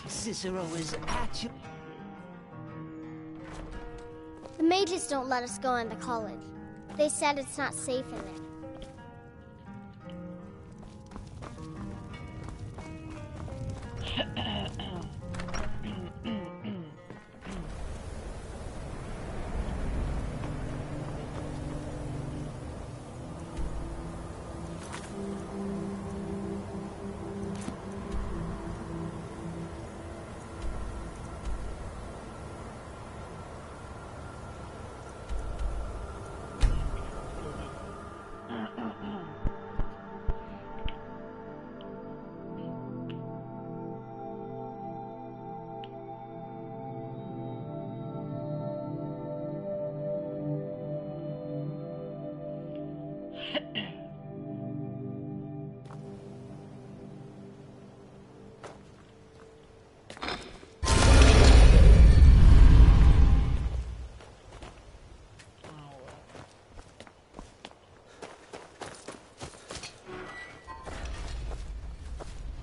Cicero is at you. The mages don't let us go into college. They said it's not safe in there.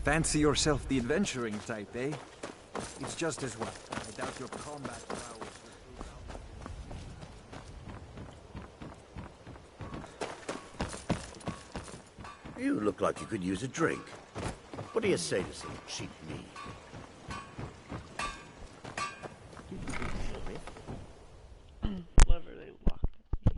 Fancy yourself the adventuring type, eh? It's just as well. I doubt your combat prowess. You look like you could use a drink. What do you say to some cheap meat? Lever, they locked it.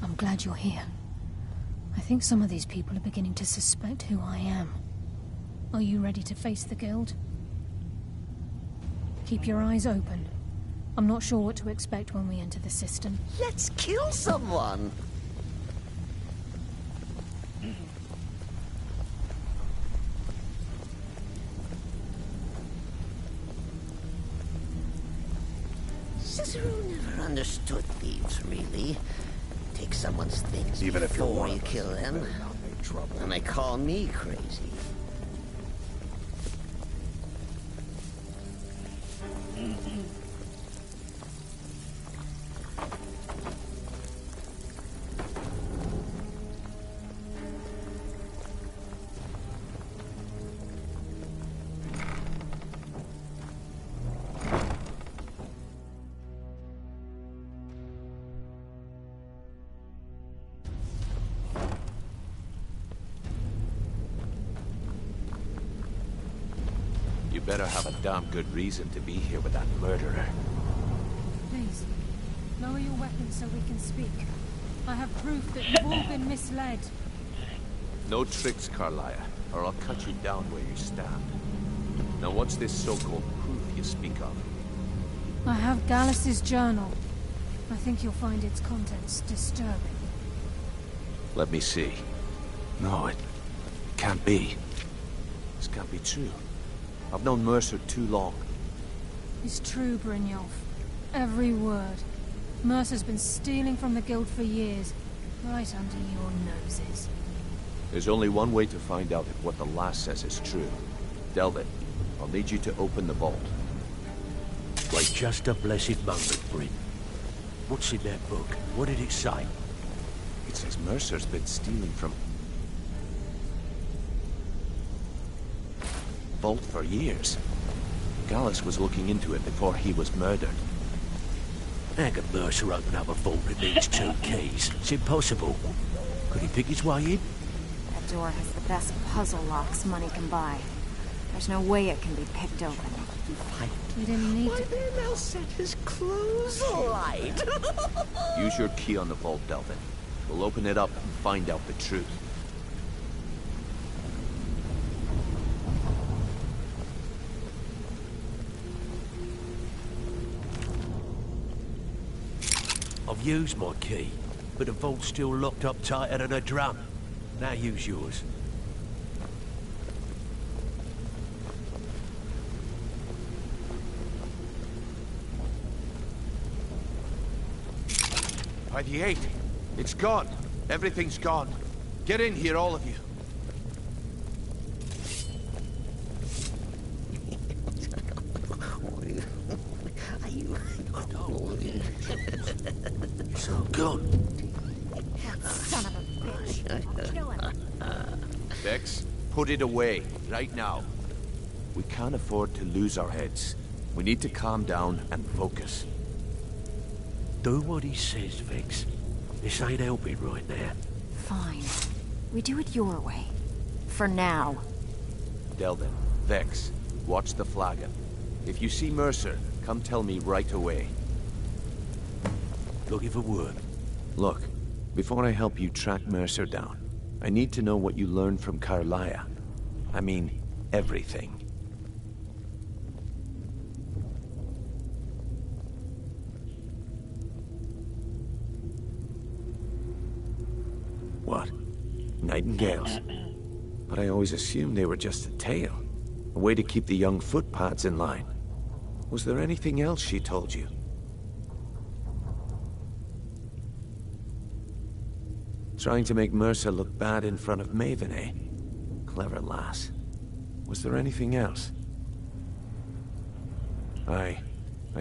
I'm glad you're here. I think some of these people are beginning to suspect who I am. Are you ready to face the guild? Keep your eyes open. I'm not sure what to expect when we enter the system. Let's kill someone! Cicero never understood thieves, really. Take someone's things Even if you're before one you of us, kill you them. better not make trouble. And they call me crazy. You better have a damn good reason to be here with that murderer. Please, lower your weapons so we can speak. I have proof that you've all been misled. No tricks, Carlia, or I'll cut you down where you stand. Now what's this so-called proof you speak of? I have Gallus's journal. I think you'll find its contents disturbing. Let me see. No, it can't be. This can't be true. I've known Mercer too long. It's true, Brynjolf. Every word. Mercer's been stealing from the guild for years, right under your noses. There's only one way to find out if what the lass says is true. Delvin, I'll need you to open the vault. Wait just a blessed moment, Bryn. What's in that book? What did it say? It says Mercer's been stealing from vault for years. Gallus was looking into it before he was murdered. How can Mercer open up a vault that needs 2 keys? It's impossible. Could he pick his way in? That door has the best puzzle locks money can buy. There's no way it can be picked open. We didn't need to. Why, they're now set his clothes alight. Use your key on the vault, Delvin. We'll open it up and find out the truth. I've used my key, but the vault's still locked up tighter than a drum. Now use yours. By the 8. It's gone. Everything's gone. Get in here, all of you. So gone. Son of a bitch. Kill him. Vex, put it away, right now. We can't afford to lose our heads. We need to calm down and focus. Do what he says, Vex. This ain't helping right now. Fine. We do it your way. For now. Delvin, Vex, watch the flagon. If you see Mercer, come tell me right away. Looking for work. Look, before I help you track Mercer down, I need to know what you learned from Carlia. I mean, everything. What? Nightingales? But I always assumed they were just a tale. A way to keep the young footpads in line. Was there anything else she told you? Trying to make Mercer look bad in front of Maven, eh? Clever lass. Was there anything else? I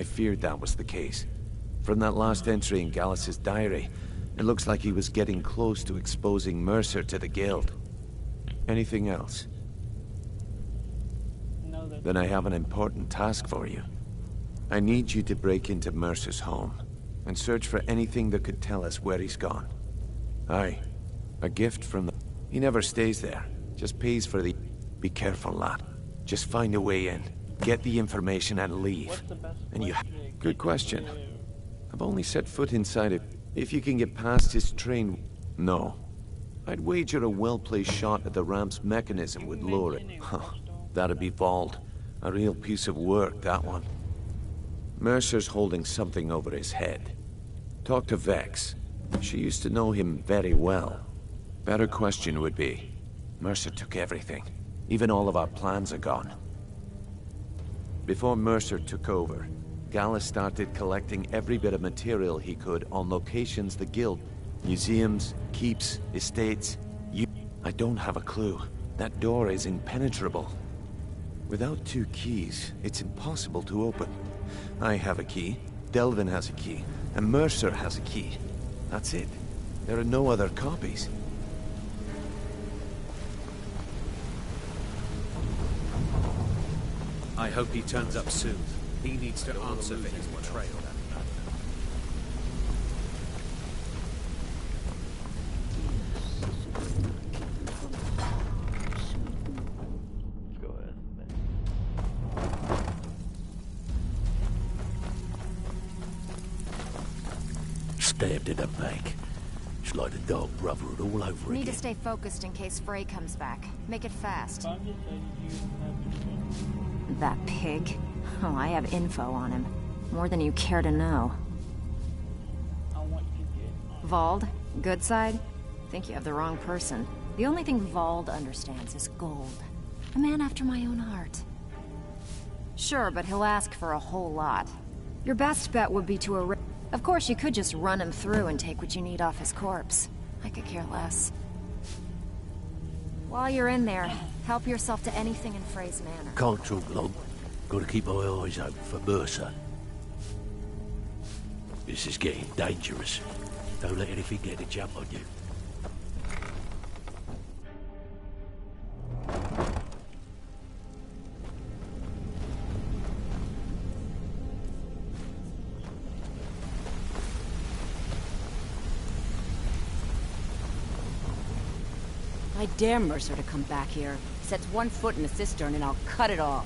feared that was the case. From that last entry in Gallus's diary, it looks like he was getting close to exposing Mercer to the Guild. Anything else? No, Then I have an important task for you. I need you to break into Mercer's home, and search for anything that could tell us where he's gone. Aye, a gift from the... He never stays there, just pays for the... Be careful, lad. Just find a way in, get the information and leave. what's the best And you... place to Good get question. to? I've only set foot inside it. If you can get past his train... No. I'd wager a well-placed shot at the ramp's mechanism would lure it. Huh. That'd be Vald. A real piece of work, that one. Mercer's holding something over his head. Talk to Vex. She used to know him very well. Better question would be, Mercer took everything. Even all of our plans are gone. Before Mercer took over, Gallus started collecting every bit of material he could on locations the Guild. Museums, keeps, estates. I don't have a clue. That door is impenetrable. Without 2 keys, it's impossible to open. I have a key, Delvin has a key, and Mercer has a key. That's it. There are no other copies. I hope he turns up soon. He needs to answer for his betrayal. Go ahead. Stabbed in the back. It's like the dog brotherhood all over Need again. to stay focused in case Frey comes back. Make it fast. I'm just saying you have That pig. Oh, I have info on him. More than you care to know. I want you to get Vald, good side? Think you have the wrong person. The only thing Vald understands is gold. A man after my own heart. Sure, but he'll ask for a whole lot. Your best bet would be to arrest... Of course, you could just run him through and take what you need off his corpse. I could care less. While you're in there, help yourself to anything in Frey's manor. Can't talk long. Gotta keep my eyes open for Mercer. This is getting dangerous. Don't let anything get a jump on you. I dare Mercer to come back here. Sets one foot in the cistern and I'll cut it off.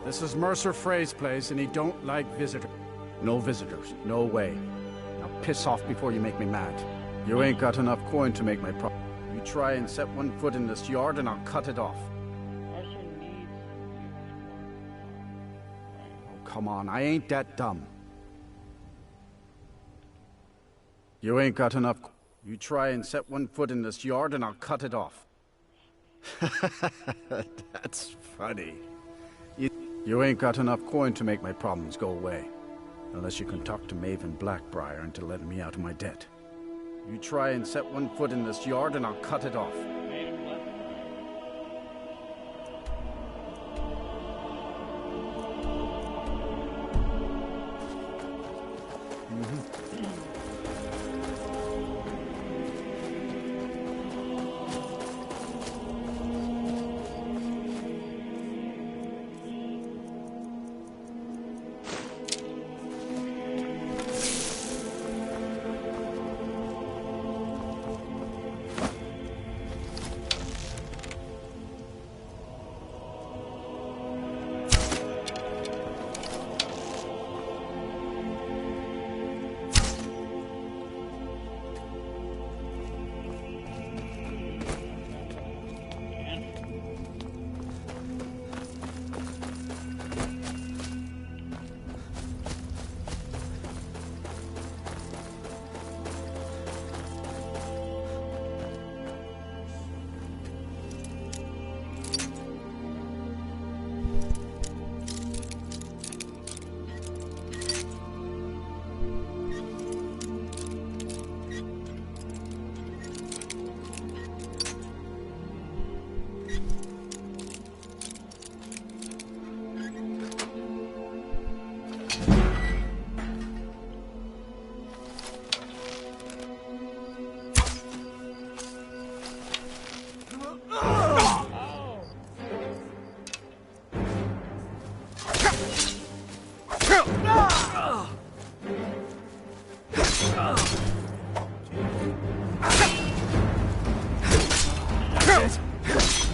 This is Mercer Frey's place, and he don't like visitors. No visitors. No way. Now piss off before you make me mad. You ain't got enough coin to make my problem. You try and set one foot in this yard, and I'll cut it off. Oh, come on. I ain't that dumb. You ain't got enough... You try and set one foot in this yard, and I'll cut it off. That's funny. You ain't got enough coin to make my problems go away. Unless you can talk to Maven Blackbriar into letting me out of my debt. You try and set one foot in this yard, and I'll cut it off.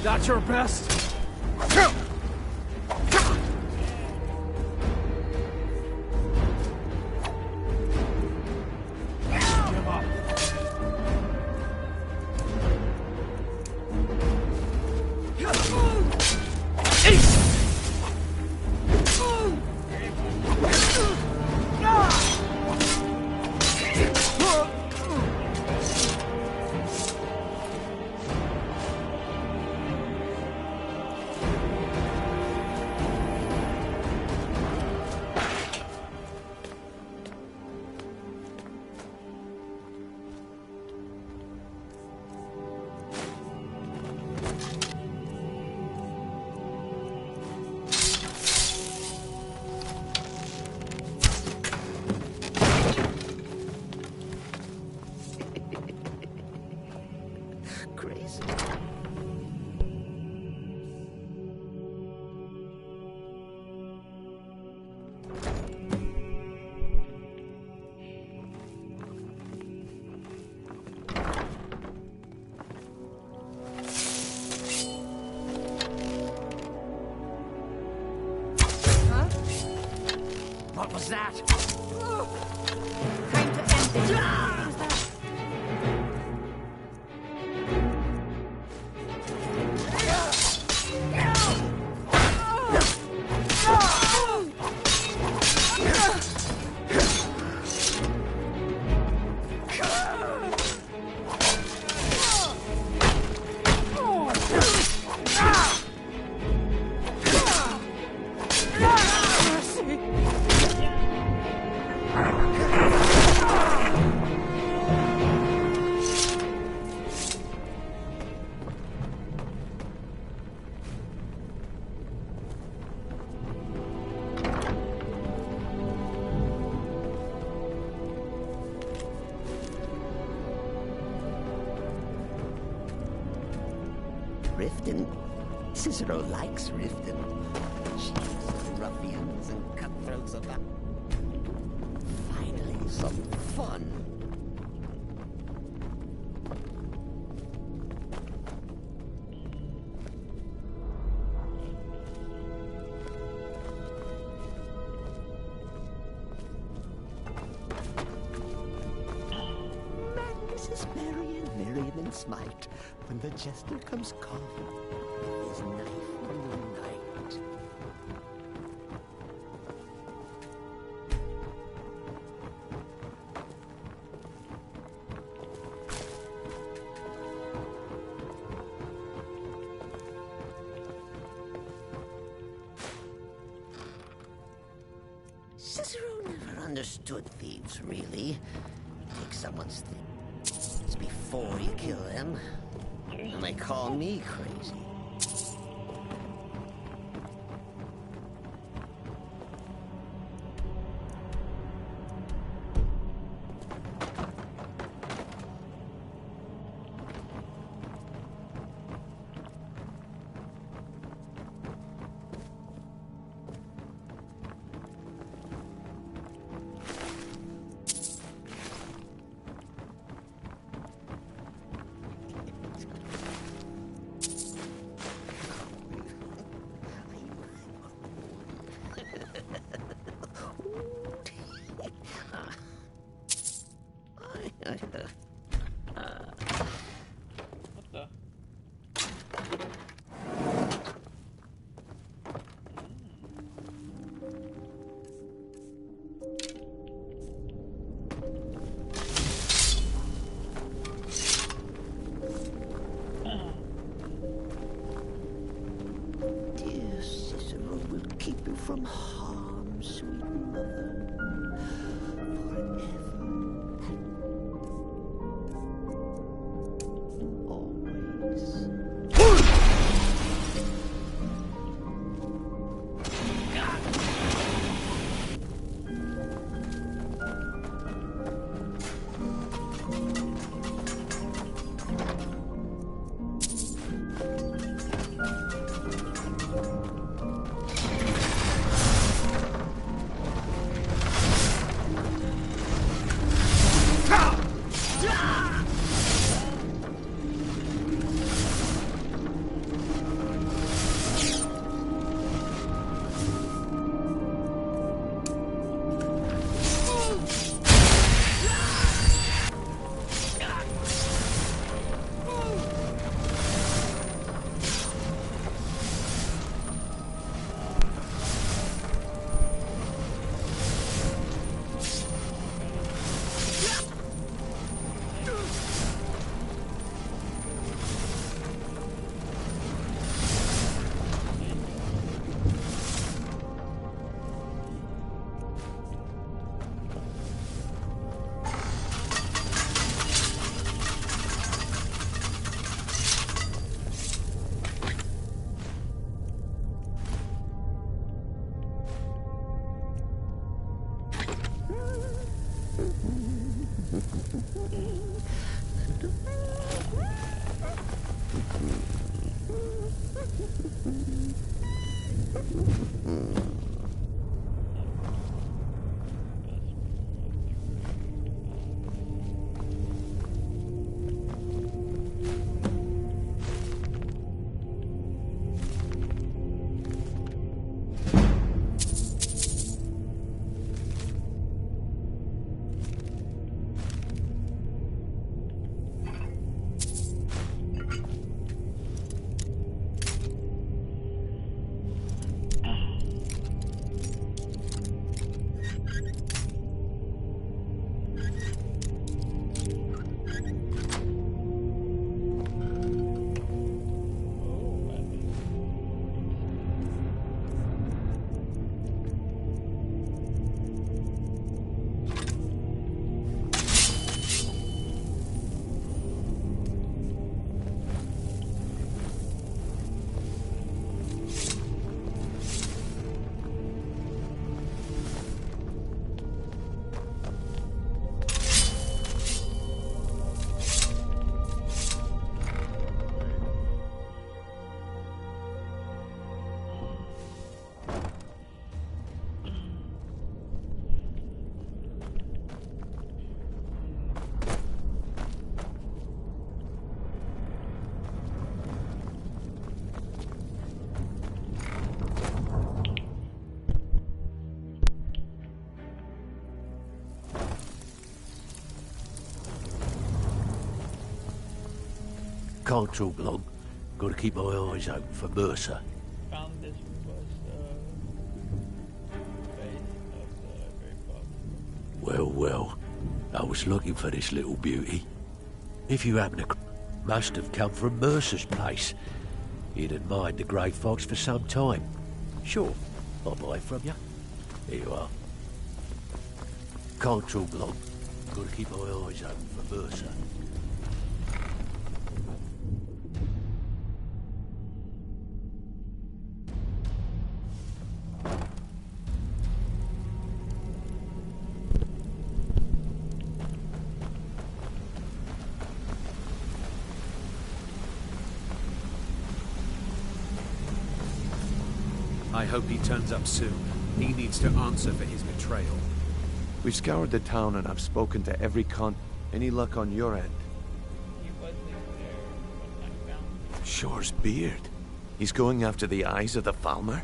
That's your best? Give up. What was that? Time to end this. Riften? Cicero likes Riften. She's ruffians and cutthroats about. Finally, some fun. smite when the jester comes calling with his knife in the night. Cicero never understood thieves, really. Take someone's things before you kill them, and they call me crazy. What the? Dear Cicero will keep you from harm, sweet mother, forever and always. Can't talk long. Gotta keep my eyes open for Mercer. Found this was base of the Great Box. Well, well. I was looking for this little beauty. If you happen to... must have come from Mercer's place. He'd admired the grey fox for some time. Sure, I'll buy it from you. Here you are. Can't talk long. Gotta keep my eyes open for Mercer. I hope he turns up soon. He needs to answer for his betrayal. We've scoured the town and I've spoken to every con... Any luck on your end? He wasn't there when I found him. Shore's beard. He's going after the eyes of the Falmer?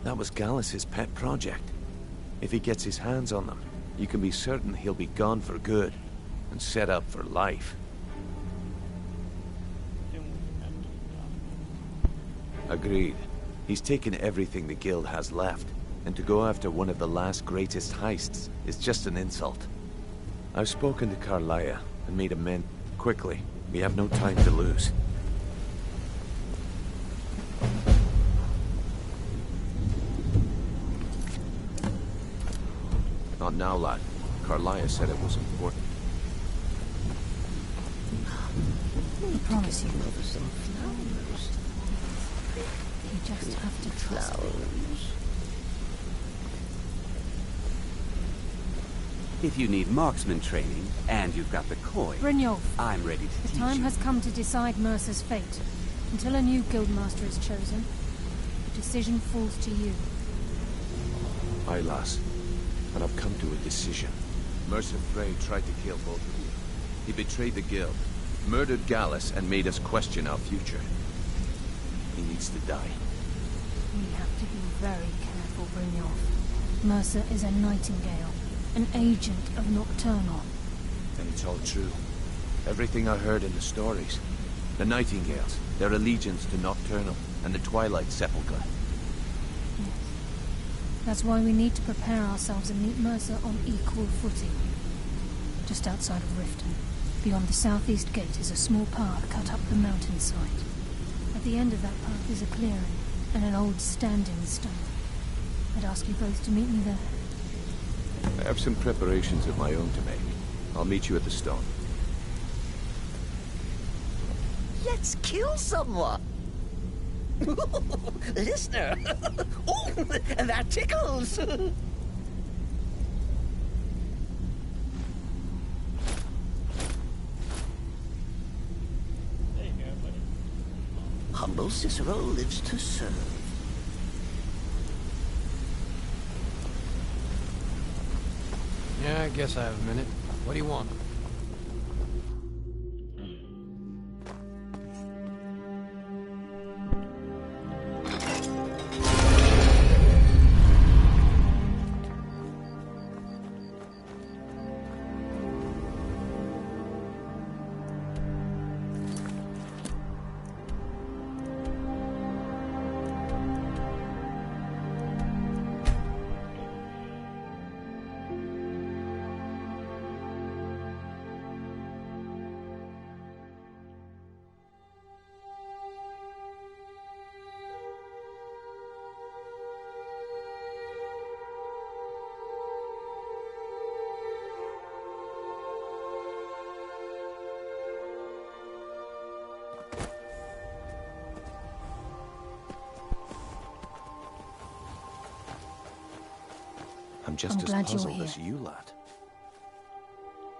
That was Gallus's pet project. If he gets his hands on them, you can be certain he'll be gone for good and set up for life. Agreed. He's taken everything the guild has left, and to go after one of the last greatest heists is just an insult. I've spoken to Carlia and made amends quickly. We have no time to lose. Not now, lad. Carlia said it was important. I promise you. You just have to trust me. If you need marksman training, and you've got the coin, Brynjolf, I'm ready to teach you. the time has come to decide Mercer's fate. Until a new guildmaster is chosen, the decision falls to you. Aye, lass. And I've come to a decision. Mercer Frey tried to kill both of you. He betrayed the guild, murdered Gallus, and made us question our future. He needs to die. We have to be very careful, Brynjolf. Mercer is a nightingale, an agent of Nocturnal. And it's all true. Everything I heard in the stories. The Nightingales, their allegiance to Nocturnal, and the Twilight Sepulchre. Yes. That's why we need to prepare ourselves and meet Mercer on equal footing. Just outside of Riften, beyond the southeast gate, is a small path cut up the mountainside. At the end of that path is a clearing, and an old standing stone. I'd ask you both to meet me there. I have some preparations of my own to make. I'll meet you at the stone. Let's kill someone! Listener! Oh, that tickles! There you go, buddy. Humble Cicero lives to serve. Yeah, I guess I have a minute. What do you want? I'm just as glad you're puzzled here. as you, lad.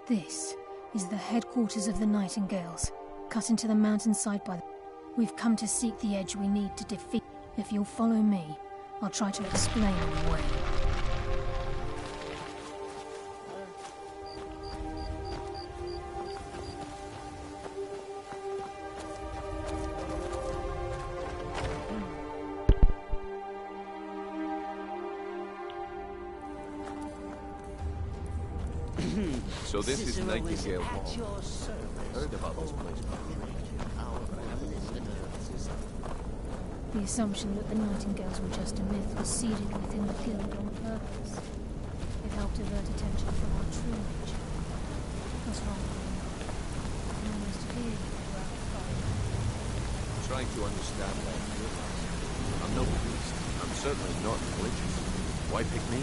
This is the headquarters of the Nightingales, cut into the mountainside by the... We've come to seek the edge we need to defeat. If you'll follow me, I'll try to explain the way. So this is Cicero Nightingale at Hall. your service. Heard about this place before. The assumption that the Nightingales were just a myth was seeded within the guild on purpose. It helped avert attention from our true nature. What's wrong with you? I can almost hear you throughout the fire. I'm trying to understand that. I'm no priest. I'm certainly not religious. Why pick me?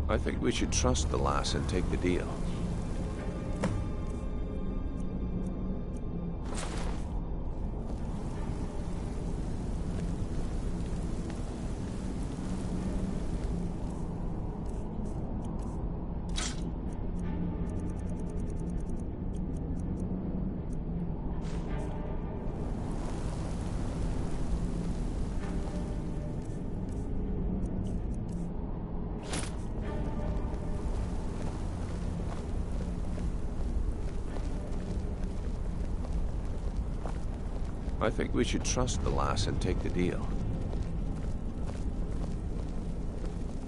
I think we should trust the lass and take the deal. I think we should trust the lass and take the deal.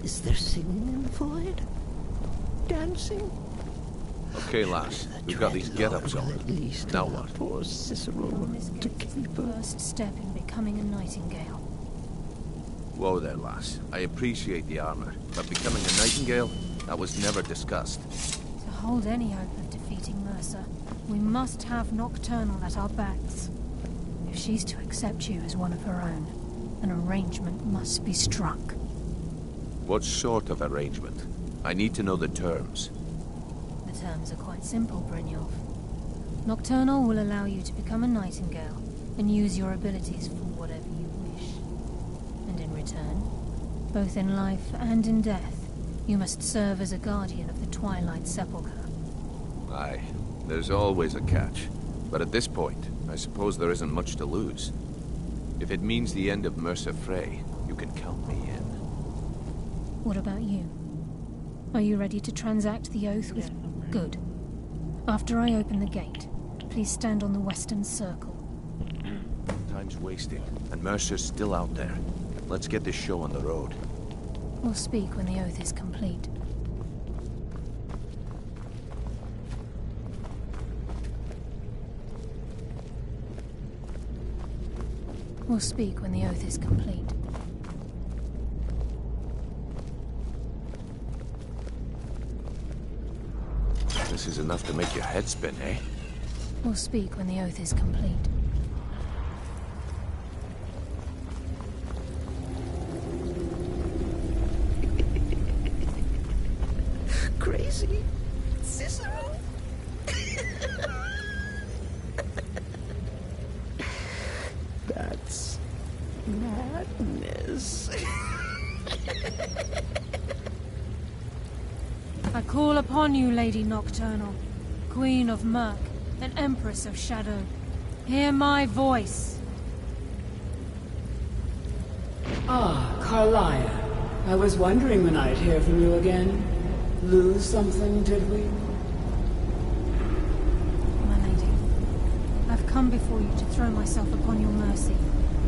Is there singing in the void? Dancing? Okay, lass. We've got these get-ups on. Now what? Poor Cicero to keep her. First step in becoming a Nightingale. Whoa there, lass. I appreciate the armor, but becoming a Nightingale? That was never discussed. To hold any hope of defeating Mercer, we must have Nocturnal at our backs. If she's to accept you as one of her own, an arrangement must be struck. What sort of arrangement? I need to know the terms. The terms are quite simple, Brynjolf. Nocturnal will allow you to become a Nightingale and use your abilities for whatever you wish. And in return, both in life and in death, you must serve as a guardian of the Twilight Sepulchre. Aye, there's always a catch. But at this point, I suppose there isn't much to lose. If it means the end of Mercer Frey, you can count me in. What about you? Are you ready to transact the oath with... Good. After I open the gate, please stand on the western circle. Time's wasting, and Mercer's still out there. Let's get this show on the road. We'll speak when the oath is complete. We'll speak when the oath is complete. This is enough to make your head spin, eh? We'll speak when the oath is complete. Crazy? Cicero? That's madness. I call upon you, Lady Nocturnal, Queen of Murk, and Empress of Shadow. Hear my voice. Ah, Carlia. I was wondering when I'd hear from you again. Lose something, did we? My lady, I've come before you to throw myself upon your mercy,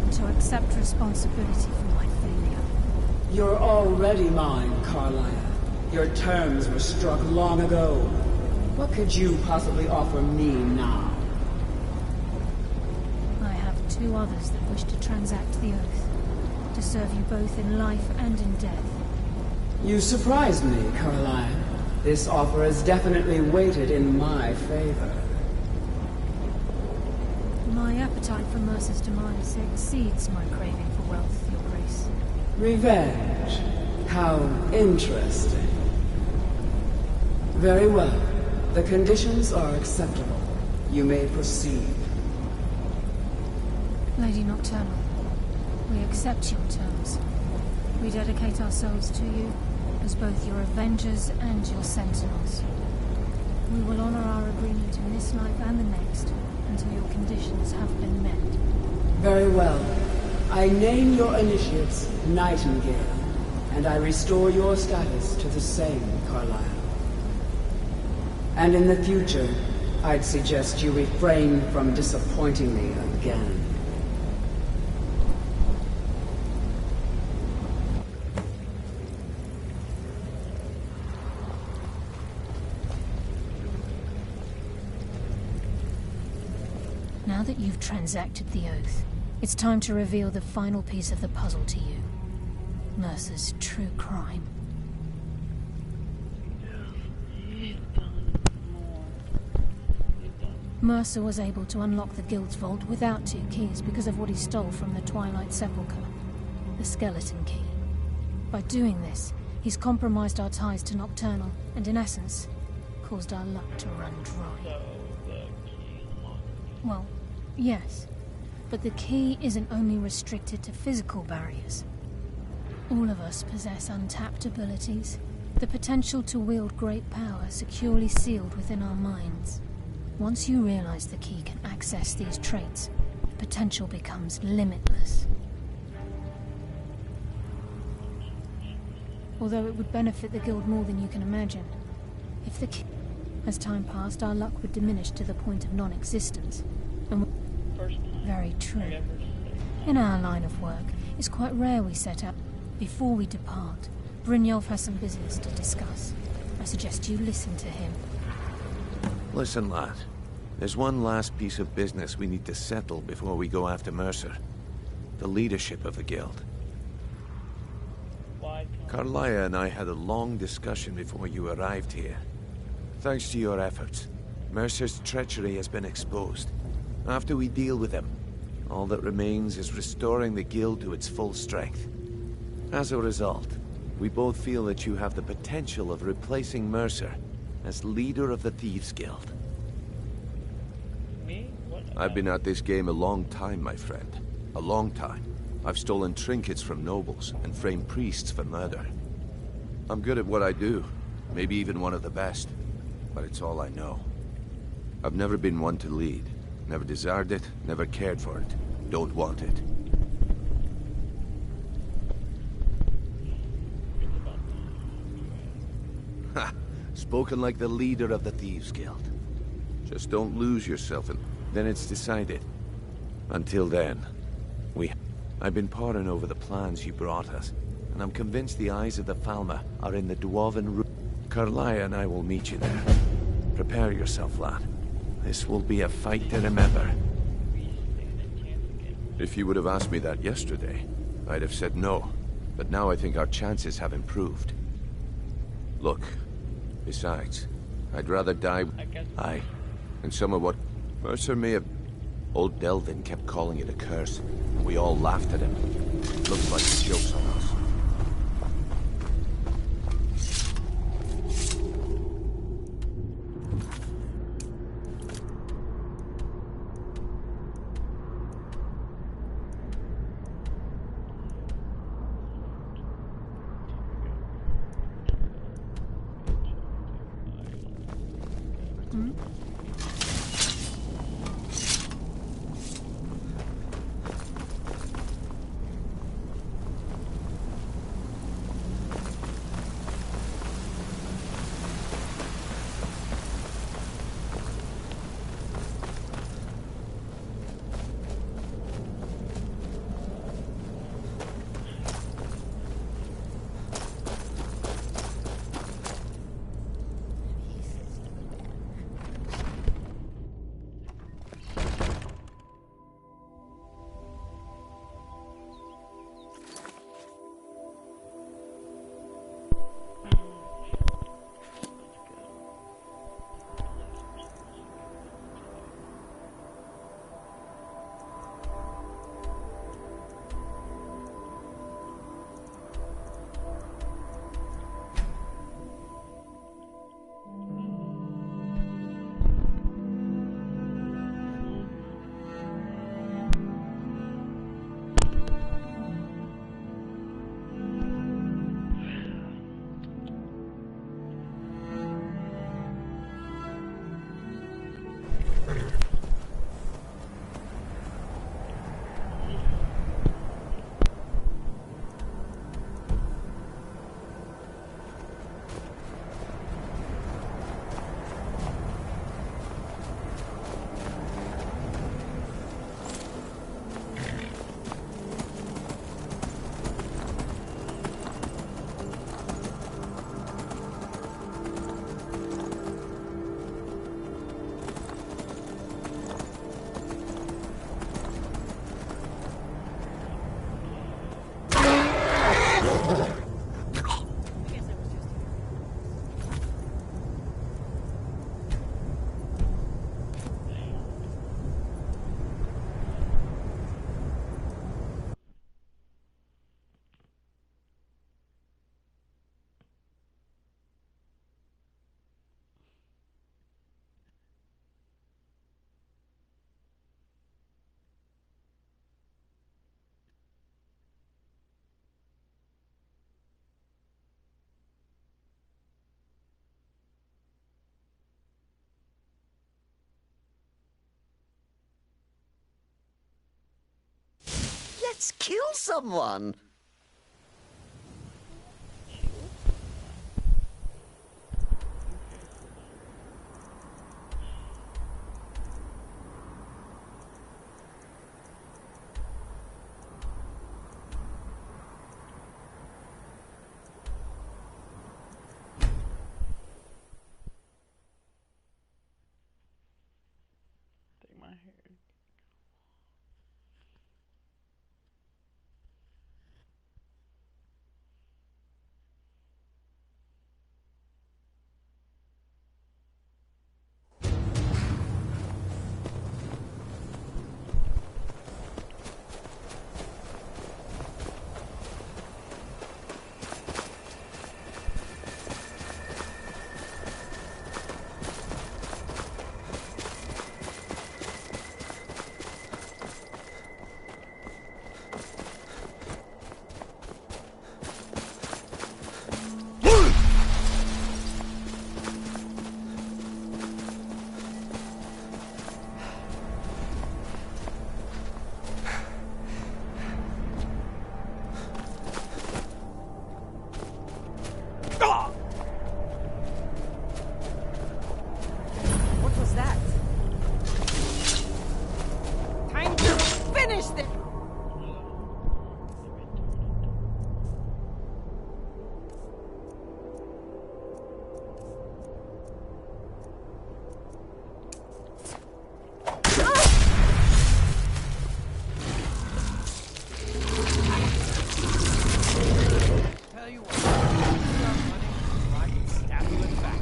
and to accept responsibility for my failure. You're already mine, Carlia. Your terms were struck long ago. What could you possibly offer me now? I have two others that wish to transact the oath, to serve you both in life and in death. You surprised me, Caroline. This offer is definitely weighted in my favor. My appetite for Mercer's demise exceeds my craving for wealth, Your Grace. Revenge. How interesting. Very well. The conditions are acceptable. You may proceed. Lady Nocturnal, we accept your terms. We dedicate ourselves to you as both your Avengers and your Sentinels. We will honor our agreement in this life and the next until your conditions have been met. Very well. I name your initiates Nightingale, and I restore your status to the same, Carlyle. And in the future, I'd suggest you refrain from disappointing me again. Now that you've transacted the oath, it's time to reveal the final piece of the puzzle to you. Mercer's true crime. Mercer was able to unlock the Guild's vault without 2 keys because of what he stole from the Twilight Sepulchre, the skeleton key. By doing this, he's compromised our ties to Nocturnal, and in essence, caused our luck to run dry. Well, yes, but the key isn't only restricted to physical barriers. All of us possess untapped abilities, the potential to wield great power securely sealed within our minds. Once you realize the key can access these traits, the potential becomes limitless. Although it would benefit the Guild more than you can imagine. If the key... As time passed, our luck would diminish to the point of non-existence. And very true. In our line of work, it's quite rare we set up. Before we depart, Brynjolf has some business to discuss. I suggest you listen to him. Listen, lad. There's one last piece of business we need to settle before we go after Mercer. The leadership of the Guild. Carlyle and I had a long discussion before you arrived here. Thanks to your efforts, Mercer's treachery has been exposed. After we deal with him, all that remains is restoring the Guild to its full strength. As a result, we both feel that you have the potential of replacing Mercer as leader of the Thieves Guild. Me? What? I've been at this game a long time, my friend. A long time. I've stolen trinkets from nobles and framed priests for murder. I'm good at what I do, maybe even one of the best, but it's all I know. I've never been one to lead. Never desired it, never cared for it. Don't want it. Ha! Spoken like the leader of the Thieves Guild. Just don't lose yourself, and then it's decided. Until then, I've been poring over the plans you brought us, and I'm convinced the eyes of the Falmer are in the Dwarven room. Carlyle and I will meet you there. Prepare yourself, lad. This will be a fight to remember. If you would have asked me that yesterday, I'd have said no. But now I think our chances have improved. Look, besides, I'd rather die... Aye. And some of what Mercer may have... Old Delvin kept calling it a curse, and we all laughed at him. Looks like a joke's on us. Let's kill someone. Take my hair. What was that? Time to finish this! Tell you what, start running so I can stab you in the back.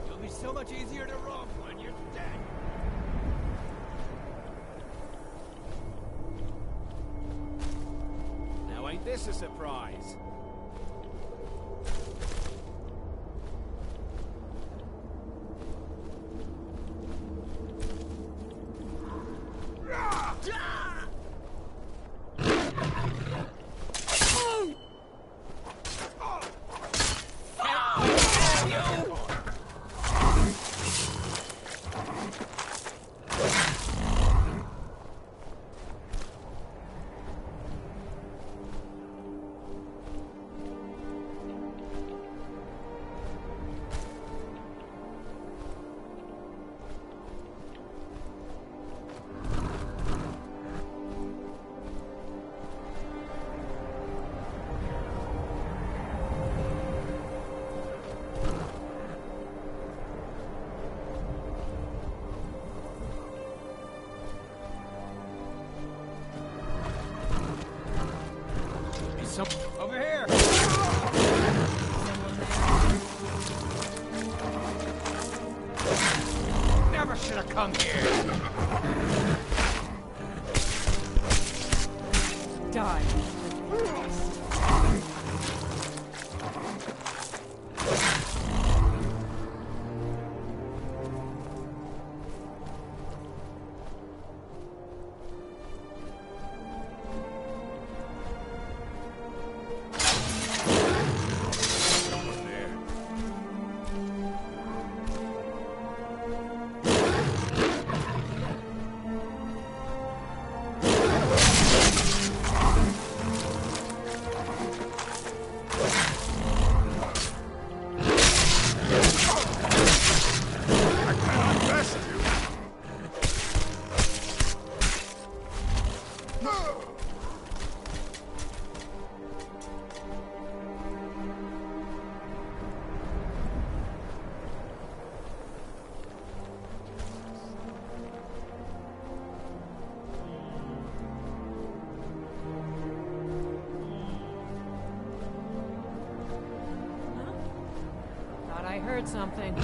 It'll be so much easier to rob when you're dead. Now ain't this a surprise? Over here! Never should have come here! Die. Thought I heard something.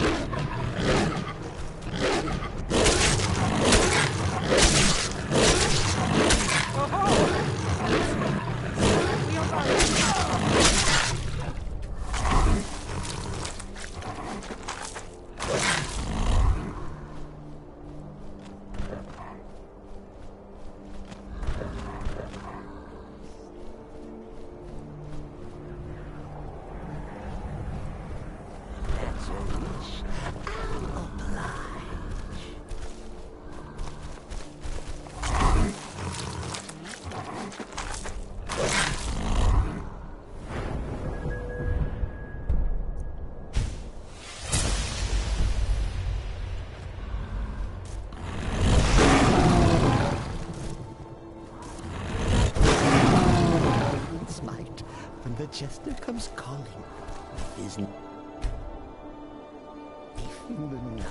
Chester comes calling. Isn't a human now?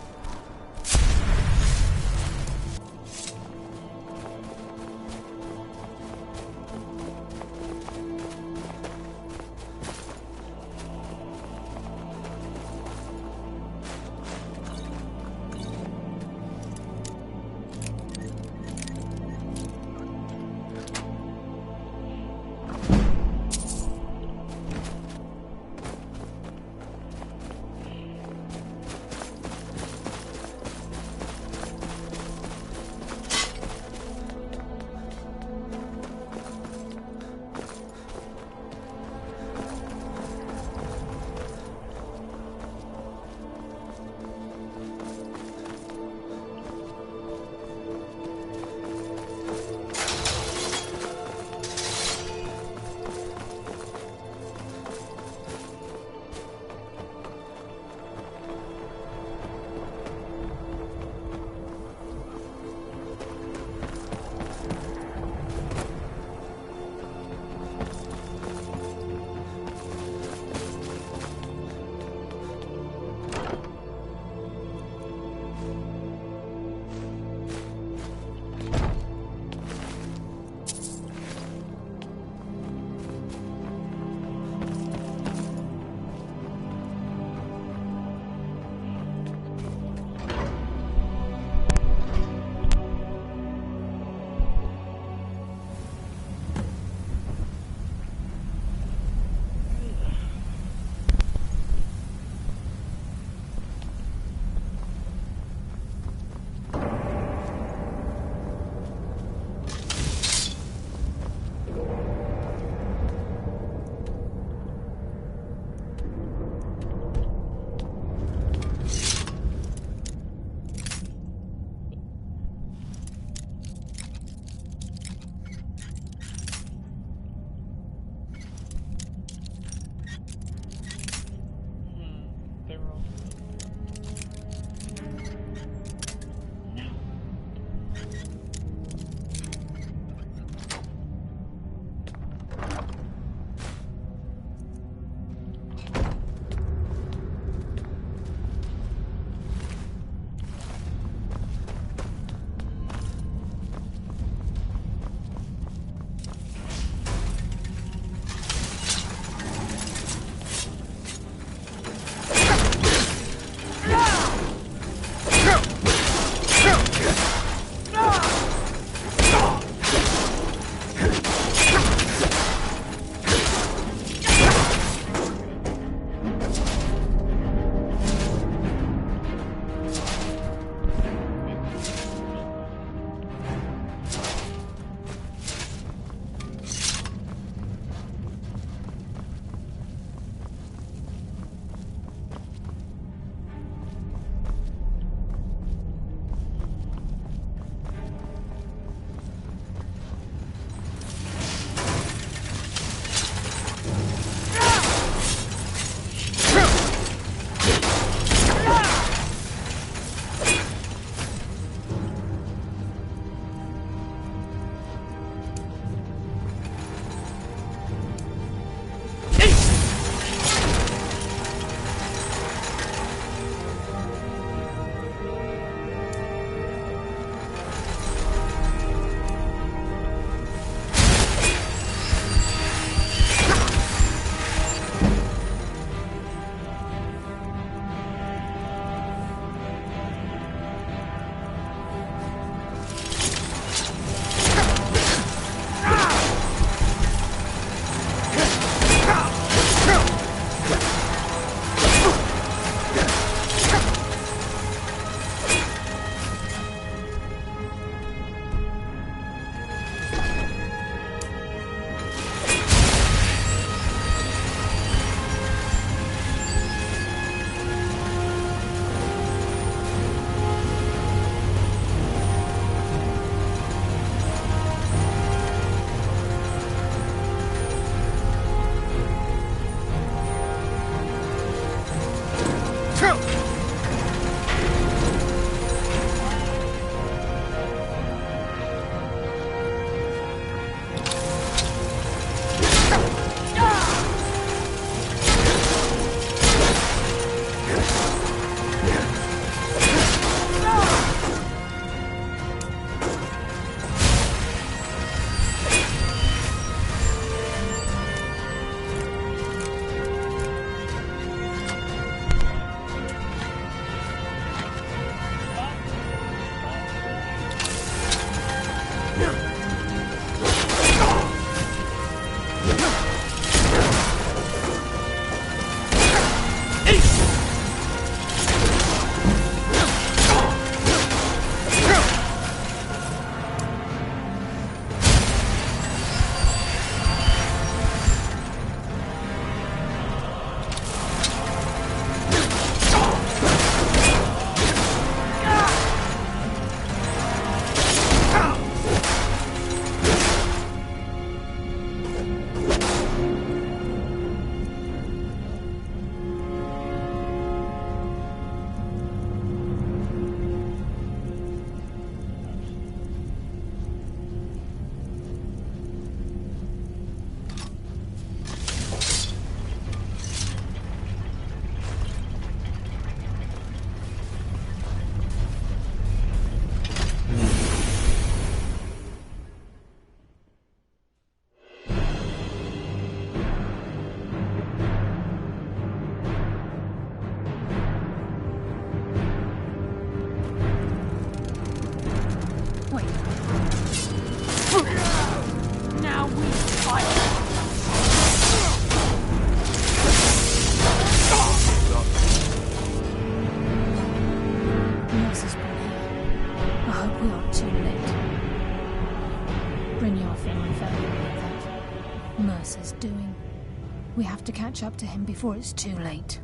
We have to catch up to him before it's too late.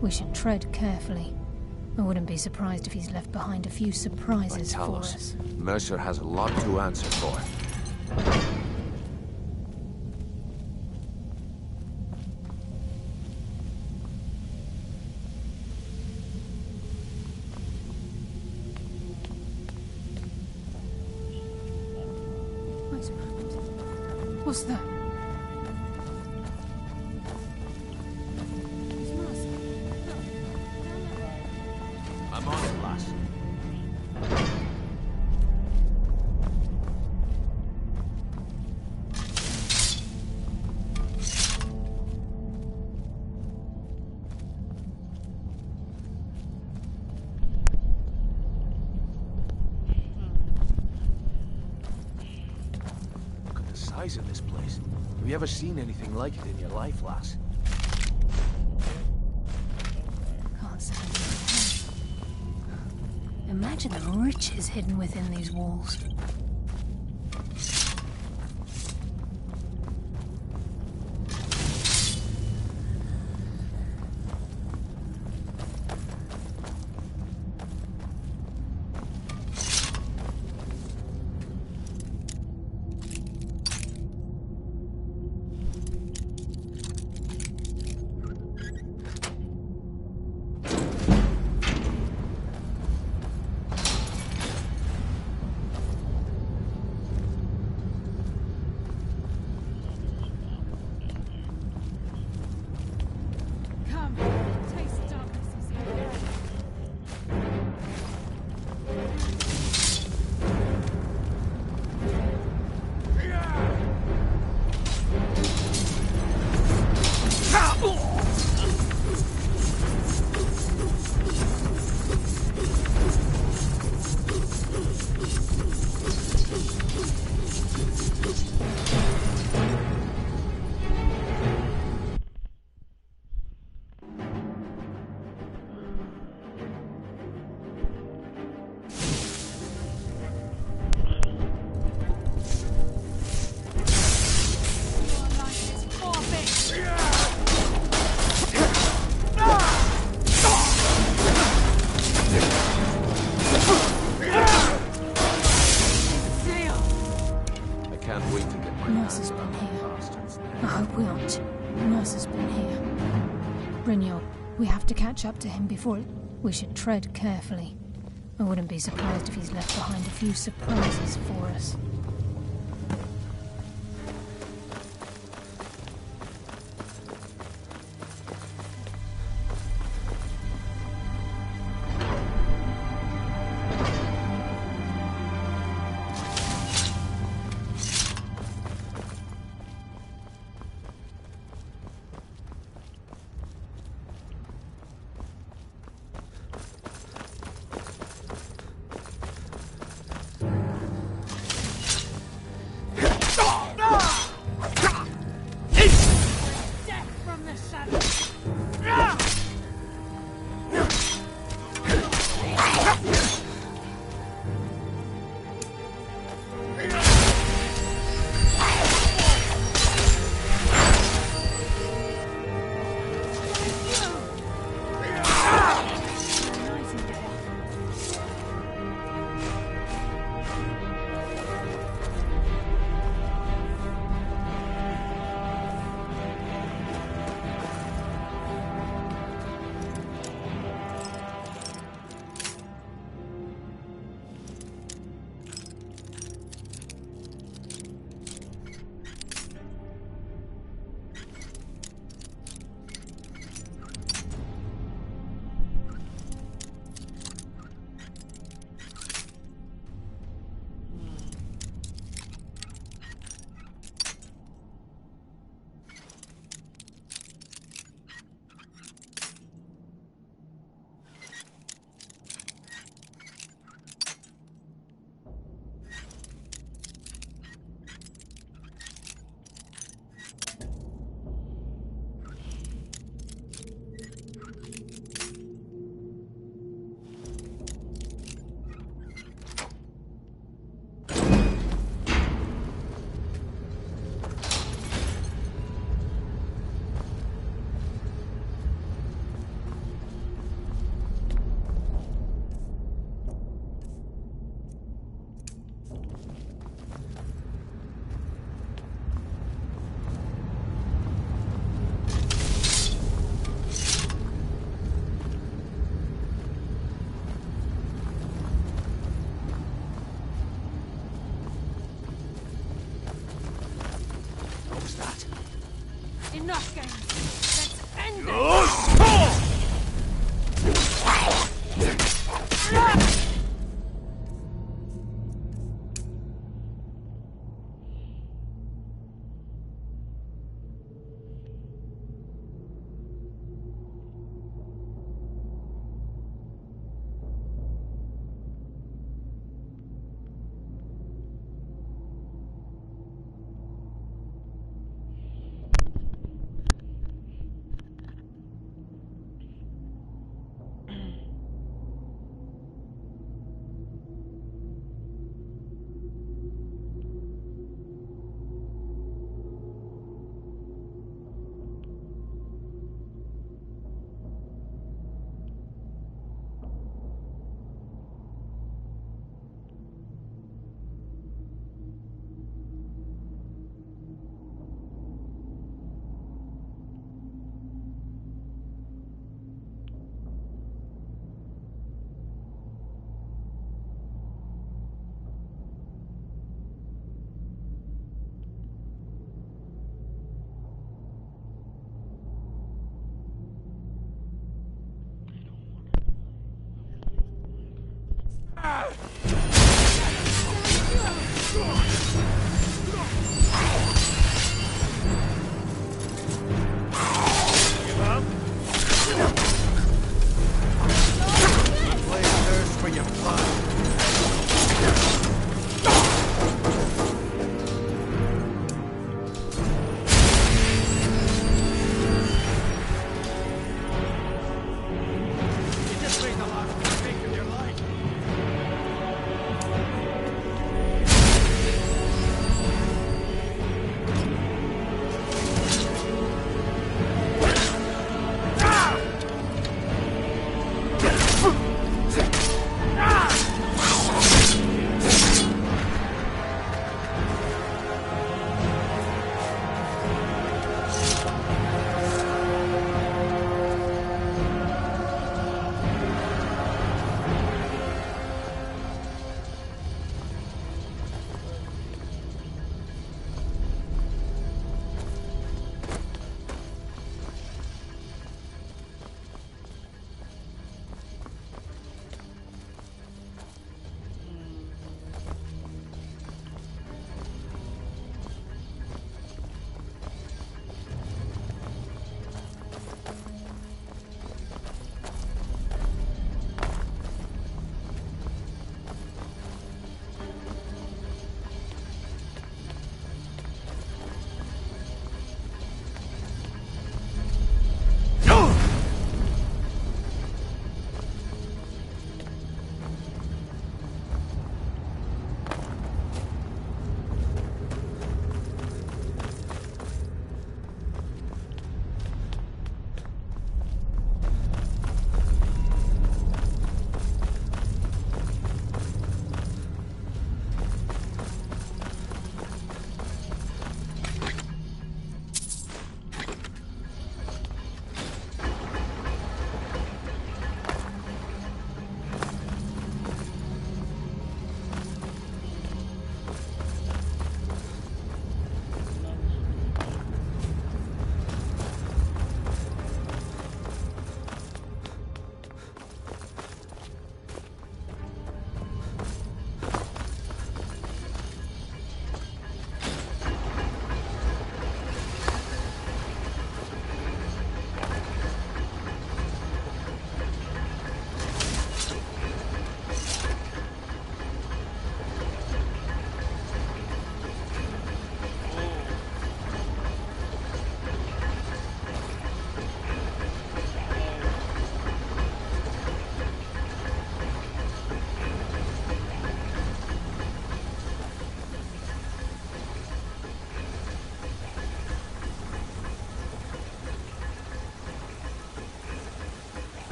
We should tread carefully. I wouldn't be surprised if he's left behind a few surprises for us. Mercer has a lot to answer for. Wait a moment. What's that? I'm on it, lass. Look at the size of this place. Have you ever seen anything like it in your life, lass? Can't say. Imagine the riches hidden within these walls. Up to him before we should tread carefully. I wouldn't be surprised if he's left behind a few surprises for us.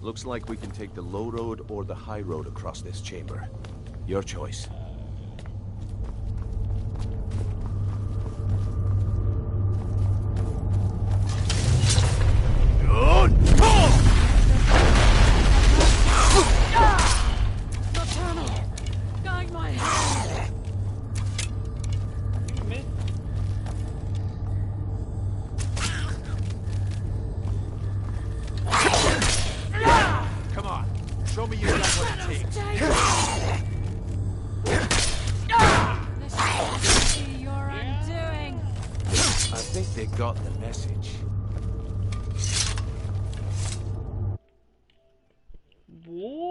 Looks like we can take the low road or the high road across this chamber. Your choice. Show me you got what it takes. This should be your undoing. I think they got the message. What?